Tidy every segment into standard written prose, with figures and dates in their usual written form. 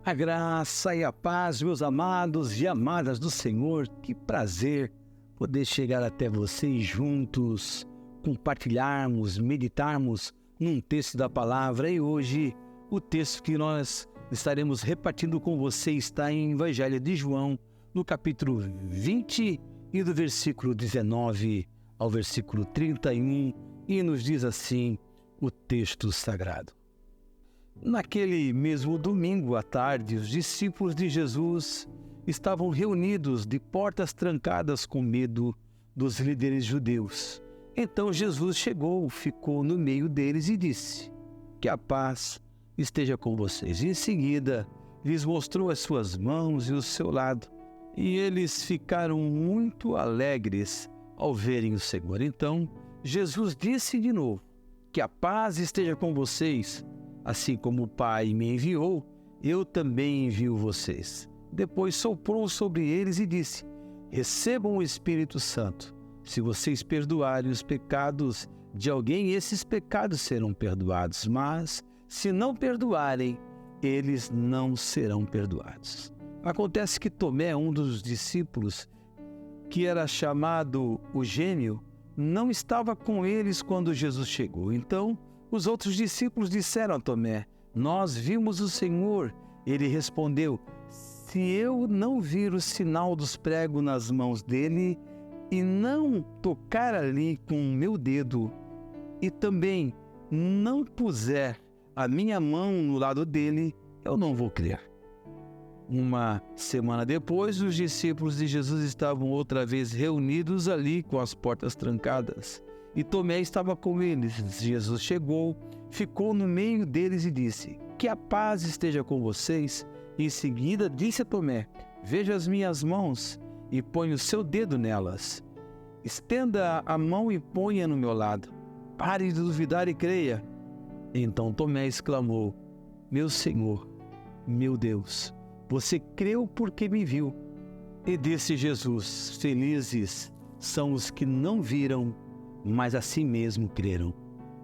A graça e a paz, meus amados e amadas do Senhor, que prazer poder chegar até vocês juntos, compartilharmos, meditarmos num texto da palavra. E hoje o texto que nós estaremos repartindo com você está em Evangelho de João, no capítulo 20 e do versículo 19 ao versículo 31, e nos diz assim o texto sagrado. Naquele mesmo domingo à tarde, os discípulos de Jesus estavam reunidos de portas trancadas com medo dos líderes judeus. Então Jesus chegou, ficou no meio deles e disse: "Que a paz esteja com vocês." E em seguida lhes mostrou as suas mãos e o seu lado. E eles ficaram muito alegres ao verem o Senhor. Então Jesus disse de novo: "Que a paz esteja com vocês. Assim como o Pai me enviou, eu também envio vocês." Depois soprou sobre eles e disse: "Recebam o Espírito Santo. Se vocês perdoarem os pecados de alguém, esses pecados serão perdoados. Mas, se não perdoarem, eles não serão perdoados." Acontece que Tomé, um dos discípulos, que era chamado o Gêmeo, não estava com eles quando Jesus chegou. Então, os outros discípulos disseram a Tomé: "Nós vimos o Senhor." Ele respondeu: "Se eu não vir o sinal dos pregos nas mãos dele e não tocar ali com o meu dedo e também não puser a minha mão no lado dele, eu não vou crer." Uma semana depois, os discípulos de Jesus estavam outra vez reunidos ali com as portas trancadas. E Tomé estava com eles. Jesus chegou, ficou no meio deles e disse: "Que a paz esteja com vocês." Em seguida disse a Tomé: "Veja as minhas mãos e ponha o seu dedo nelas. Estenda a mão e ponha no meu lado. Pare de duvidar e creia." Então Tomé exclamou: "Meu Senhor, meu Deus, você creu porque me viu." E disse Jesus: "Felizes são os que não viram, mas assim mesmo creram."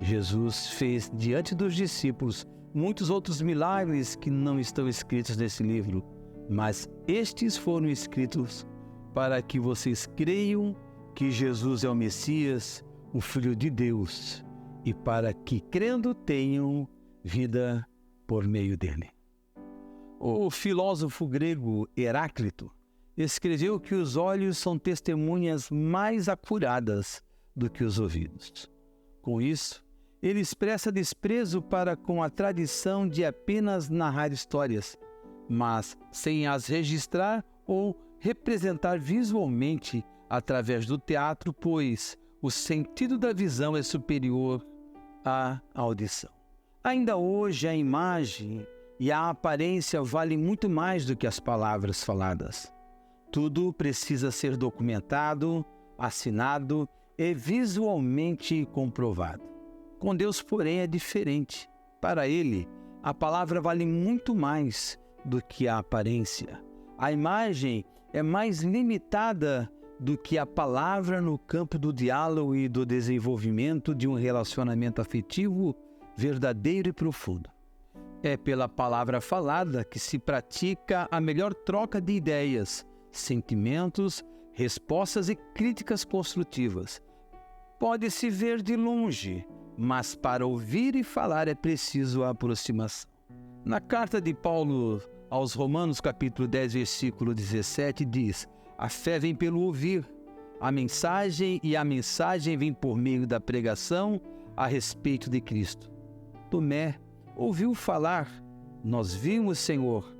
Jesus fez diante dos discípulos muitos outros milagres que não estão escritos nesse livro, mas estes foram escritos para que vocês creiam que Jesus é o Messias, o Filho de Deus, e para que, crendo, tenham vida por meio dele. O filósofo grego Heráclito escreveu que os olhos são testemunhas mais acuradas do que os ouvidos. Com isso, ele expressa desprezo para com a tradição de apenas narrar histórias, mas sem as registrar ou representar visualmente através do teatro, pois o sentido da visão é superior à audição. Ainda hoje, a imagem e a aparência valem muito mais do que as palavras faladas. Tudo precisa ser documentado, assinado e visualmente comprovado. Com Deus, porém, é diferente. Para Ele, a palavra vale muito mais do que a aparência. A imagem é mais limitada do que a palavra no campo do diálogo e do desenvolvimento de um relacionamento afetivo verdadeiro e profundo. É pela palavra falada que se pratica a melhor troca de ideias, sentimentos, respostas e críticas construtivas. Pode-se ver de longe, mas para ouvir e falar é preciso a aproximação. Na carta de Paulo aos Romanos, capítulo 10, versículo 17, diz: "A fé vem pelo ouvir a mensagem, e a mensagem vem por meio da pregação a respeito de Cristo." Tomé ouviu falar: "Nós vimos o Senhor."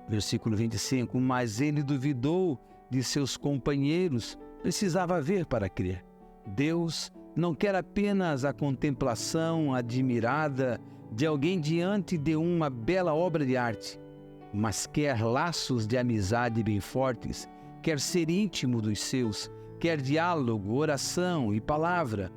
Versículo 25, mas ele duvidou de seus companheiros, precisava ver para crer. Deus não quer apenas a contemplação admirada de alguém diante de uma bela obra de arte, mas quer laços de amizade bem fortes, quer ser íntimo dos seus, quer diálogo, oração e palavra.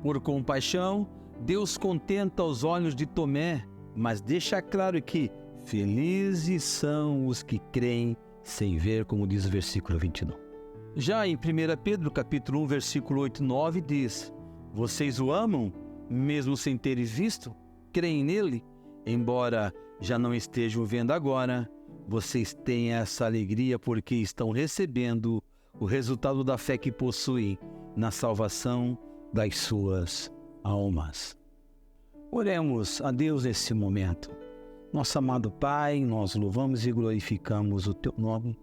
Por compaixão, Deus contenta os olhos de Tomé, mas deixa claro que felizes são os que creem sem ver, como diz o versículo 29. Já em 1 Pedro, capítulo 1, versículo 8 e 9, diz: "Vocês o amam, mesmo sem terem visto? Creem nele? embora já não estejam vendo agora, vocês têm essa alegria porque estão recebendo o resultado da fé que possuem na salvação das suas almas. Oremos a Deus nesse momento. Nosso amado Pai, nós louvamos e glorificamos o Teu nome,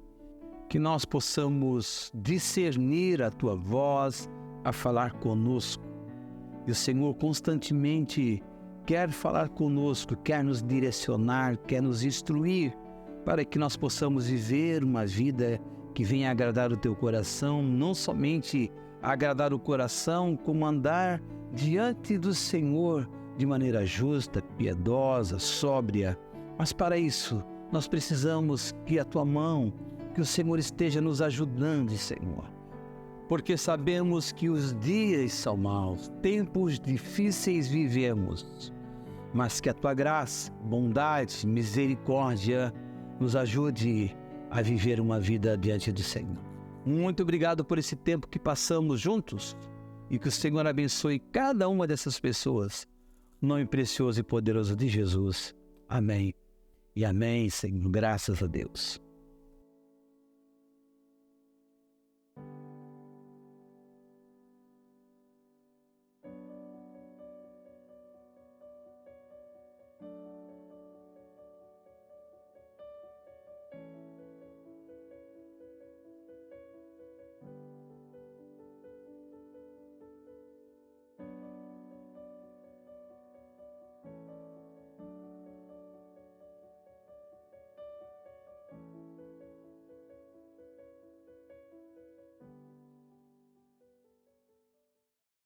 que nós possamos discernir a Tua voz a falar conosco. E o Senhor constantemente quer falar conosco, quer nos direcionar, quer nos instruir, para que nós possamos viver uma vida que venha agradar o Teu coração, não somente agradar o coração, como andar diante do Senhor de maneira justa, piedosa, sóbria. Mas para isso, nós precisamos que a Tua mão, que o Senhor esteja nos ajudando, Senhor. Porque sabemos que os dias são maus, tempos difíceis vivemos, mas que a Tua graça, bondade, misericórdia nos ajude a viver uma vida diante do Senhor. Muito obrigado por esse tempo que passamos juntos e que o Senhor abençoe cada uma dessas pessoas. No nome precioso e poderoso de Jesus. Amém. E amém, Senhor. Graças a Deus.